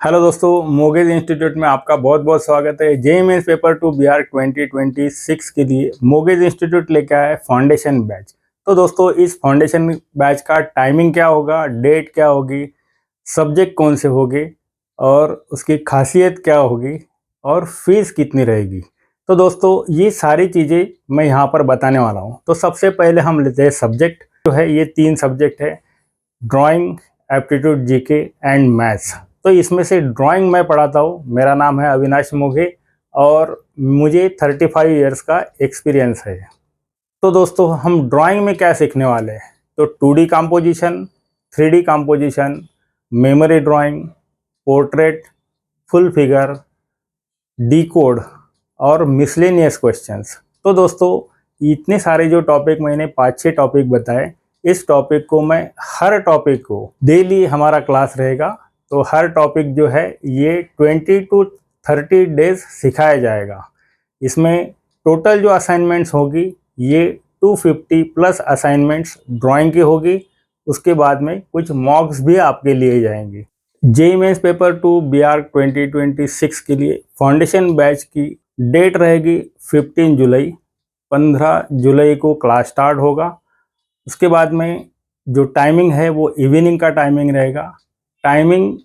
Hello दोस्तों, मोगेज institute में आपका बहुत बहुत स्वागत है। जेईई मेंस पेपर 2 बिहार 2026 के लिए मोगेज इंस्टीट्यूट लेके आया है फाउंडेशन बैच। तो दोस्तों, इस फाउंडेशन बैच का टाइमिंग क्या होगा, डेट क्या होगी, सब्जेक्ट कौन से होंगे और उसकी खासियत क्या होगी और फीस कितनी रहेगी। तो दोस्तों, ये सारी चीज़ें मैं यहाँ पर बताने वाला हूँ। तो सबसे पहले हम लेते हैं सब्जेक्ट। जो है ये 3 सब्जेक्ट है, drawing, aptitude, GK and maths. तो इसमें से ड्राइंग मैं पढ़ाता हूँ। मेरा नाम है अविनाश मोघे और मुझे 35 इयर्स का एक्सपीरियंस है। तो दोस्तों, हम ड्राइंग में क्या सीखने वाले हैं? तो 2D composition, 3D composition, memory drawing, portrait, full figure, D code और मिसलेनियस क्वेश्चंस। तो दोस्तों, इतने सारे जो टॉपिक मैंने 5-6 टॉपिक बताए, इस टॉपिक को मैं हर टॉपिक को डेली हमारा क्लास रहेगा। तो हर टॉपिक जो है ये 20 to 30 डेज सिखाया जाएगा। इसमें टोटल जो असाइनमेंट्स होगी ये 250 प्लस असाइनमेंट्स ड्राइंग की होगी। उसके बाद में कुछ मॉक्स भी आपके लिए जाएंगे। जेईई मेंस पेपर 2 बिहार 2026 के लिए फाउंडेशन बैच की डेट रहेगी 15 जुलाई। 15 जुलाई को क्लास स्टार्ट होगा। उसके बाद में जो टाइमिंग है वो इवनिंग का टाइमिंग रहेगा। Timing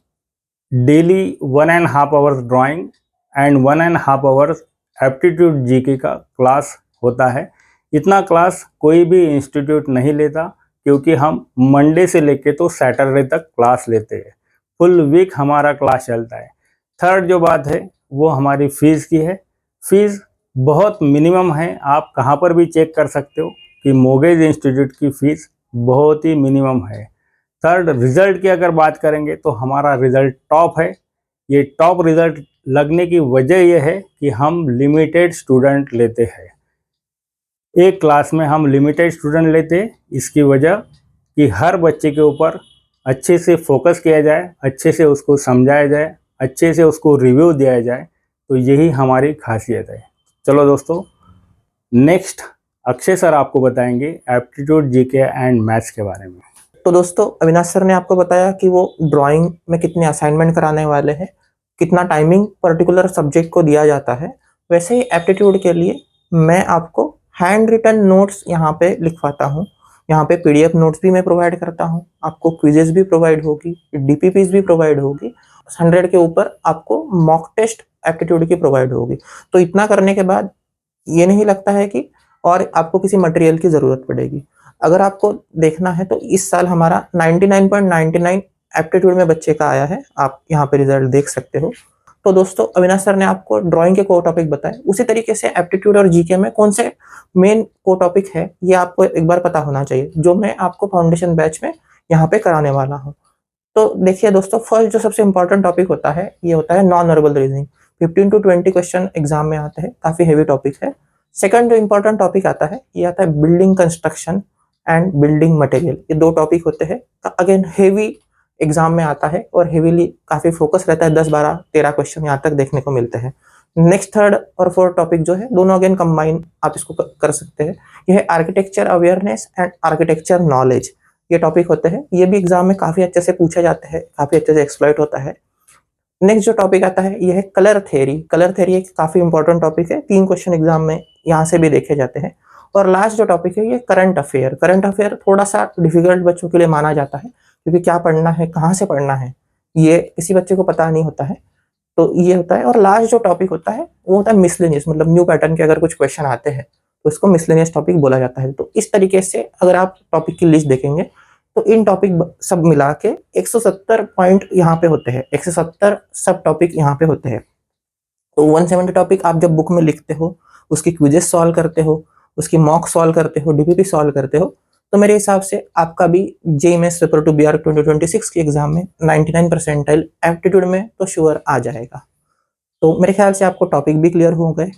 daily 1.5 hours drawing and 1.5 hours aptitude GK का क्लास होता है। इतना क्लास कोई भी इंस्टीट्यूट नहीं लेता, क्योंकि हम मंडे से लेके तो सैटरडे तक क्लास लेते हैं। फुल वीक हमारा क्लास चलता है। थर्ड जो बात है वो हमारी फ़ीस की है। फ़ीस बहुत मिनिमम है। आप कहाँ पर भी चेक कर सकते हो कि मोगेज इंस्टीट्यूट की फ़ीस बहुत ही मिनिमम है। थर्ड, रिज़ल्ट की अगर बात करेंगे तो हमारा रिज़ल्ट टॉप है। ये टॉप रिज़ल्ट लगने की वजह यह है कि हम लिमिटेड स्टूडेंट लेते हैं। एक क्लास में हम लिमिटेड स्टूडेंट लेते हैं। इसकी वजह कि हर बच्चे के ऊपर अच्छे से फोकस किया जाए, अच्छे से उसको समझाया जाए, अच्छे से उसको रिव्यू दिया जाए। तो यही हमारी खासियत है। चलो दोस्तों, नेक्स्ट अक्षय सर आपको बताएंगे एप्टीट्यूड, जीके एंड मैथ्स के बारे में। तो दोस्तों, अविनाश सर ने आपको बताया कि वो ड्राइंग में कितने असाइनमेंट कराने वाले हैं, कितना टाइमिंग पर्टिकुलर सब्जेक्ट को दिया जाता है। वैसे ही एप्टीट्यूड के लिए मैं आपको हैंड रिटन नोट्स यहाँ पे लिखवाता हूँ। यहाँ पे पीडीएफ नोट्स भी मैं प्रोवाइड करता हूँ, आपको क्विजेस भी प्रोवाइड होगी, डीपीपीज भी प्रोवाइड होगी, 100 के ऊपर आपको मॉक टेस्ट एप्टीट्यूड की प्रोवाइड होगी। तो इतना करने के बाद ये नहीं लगता है कि और आपको किसी मटेरियल की ज़रूरत पड़ेगी। अगर आपको देखना है तो इस साल हमारा 99.99 एप्टीट्यूड में बच्चे का आया है। आप यहाँ पे रिजल्ट देख सकते हो। तो दोस्तों, अविनाश सर ने आपको ड्राइंग के कोर टॉपिक बताए, उसी तरीके से एप्टीट्यूड और जीके में कौन से मेन कोर टॉपिक है ये आपको एक बार पता होना चाहिए, जो मैं आपको फाउंडेशन बैच में यहाँ पे कराने वाला हूँ। तो देखिए दोस्तों, फर्स्ट जो सबसे इंपॉर्टेंट टॉपिक होता है ये होता है non verbal reasoning. 15 to 20 question exam में आते हैं, काफी हेवी टॉपिक है। सेकंड जो इंपॉर्टेंट टॉपिक आता है ये आता है building construction and building material. ये 2 टॉपिक होते हैं, अगेन हेवी एग्जाम में आता है और हेवीली काफी फोकस रहता है। 10 12 13 क्वेश्चन यहाँ तक देखने को मिलते हैं। नेक्स्ट थर्ड और फोर्थ टॉपिक जो है दोनों अगेन कंबाइन आप इसको कर सकते हैं। ये है architecture awareness and architecture knowledge. ये टॉपिक होते हैं, ये भी एग्जाम में काफी अच्छे से पूछा जाता है, काफी अच्छे से एक्सप्लॉइट होता है। नेक्स्ट जो टॉपिक आता है ये है कलर थ्योरी। कलर थ्योरी एक काफी इंपॉर्टेंट टॉपिक है, 3 क्वेश्चन एग्जाम में यहाँ से भी देखे जाते हैं। और लास्ट जो टॉपिक है ये करंट अफेयर। करंट अफेयर थोड़ा सा डिफिकल्ट बच्चों के लिए माना जाता है, क्योंकि क्या पढ़ना है, कहाँ से पढ़ना है, ये किसी बच्चे को पता नहीं होता है। तो ये होता है। और लास्ट जो टॉपिक होता है वो होता है मिसलेनियस, मतलब न्यू पैटर्न के अगर कुछ क्वेश्चन आते हैं तो इसको मिसलेनियस टॉपिक बोला जाता है। तो इस तरीके से अगर आप टॉपिक की लिस्ट देखेंगे तो इन टॉपिक सब मिला के 170 पॉइंट यहाँ पे होते हैं, 170 सब टॉपिक यहाँ पे होते हैं। तो 170 टॉपिक आप जब बुक में लिखते हो, उसकी क्विजेस सॉल्व करते हो, उसकी मॉक सॉल्व करते हो, डीपीपी सॉल्व करते हो, तो मेरे हिसाब से आपका भी जेईई मेंस पेपर 2 बिहार 2026 के एग्जाम में 99 परसेंटाइल एप्टीट्यूड में तो श्योर आ जाएगा। तो मेरे ख्याल से आपको टॉपिक भी क्लियर हो गए।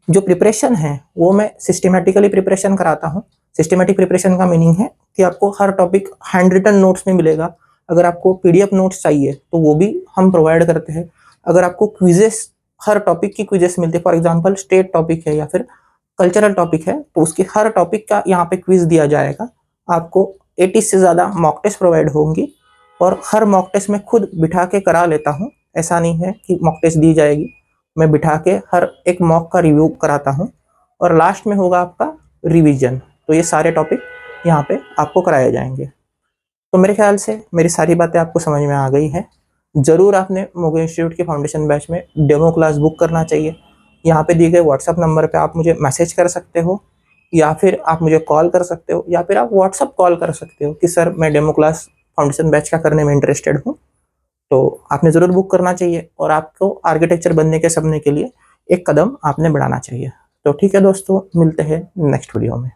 जो प्रिपरेशन है वो मैं सिस्टमेटिकली प्रिपरेशन कराता हूँ। सिस्टमेटिक प्रिपरेशन का मीनिंग है कि आपको हर टॉपिक हैंड रिटन नोट्स में मिलेगा। अगर आपको पीडीएफ नोट्स चाहिए तो वो भी हम प्रोवाइड करते हैं। अगर आपको क्विजेस, हर टॉपिक की क्विजेस मिलती है, फॉर एग्जांपल स्टेट टॉपिक है या फिर कल्चरल टॉपिक है, तो उसकी हर टॉपिक का यहाँ पे क्विज दिया जाएगा। आपको 80 से ज़्यादा मॉक टेस्ट प्रोवाइड होंगी और हर मॉक टेस्ट में खुद बिठा के करा लेता हूँ ऐसा नहीं है कि मॉक टेस्ट दी जाएगी, मैं बिठा के हर एक मॉक का रिव्यू कराता हूँ और लास्ट में होगा आपका रिवीजन। तो ये सारे टॉपिक यहाँ पे आपको कराए जाएंगे। तो मेरे ख्याल से मेरी सारी बातें आपको समझ में आ गई हैं। ज़रूर आपने मोगे इंस्टीट्यूट के फाउंडेशन बैच में डेमो क्लास बुक करना चाहिए। यहाँ पे दिए गए व्हाट्सअप नंबर पे आप मुझे मैसेज कर सकते हो, या फिर आप मुझे कॉल कर सकते हो, या फिर आप व्हाट्सअप कॉल कर सकते हो कि सर मैं डेमो क्लास फाउंडेशन बैच का करने में इंटरेस्टेड हूँ। तो आपने ज़रूर बुक करना चाहिए और आपको आर्किटेक्चर बनने के सपने के लिए एक कदम आपने बढ़ाना चाहिए। तो ठीक है दोस्तों, मिलते हैं नेक्स्ट वीडियो में।